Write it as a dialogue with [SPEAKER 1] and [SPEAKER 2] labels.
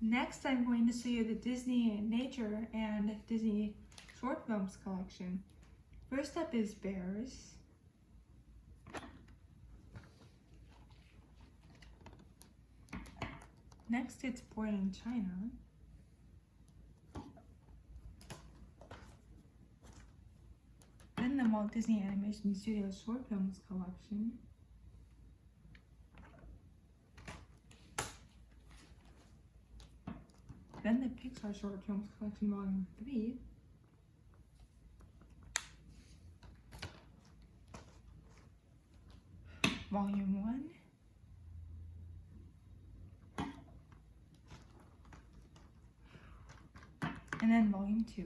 [SPEAKER 1] Next, I'm going to show you the Disney Nature and Disney Short Films collection. First up is Bears. Next, it's Born in China. Then the Walt Disney Animation Studios Short Films collection. Then the Pixar Short Films Collection Volume 3. Volume 1. And then Volume 2.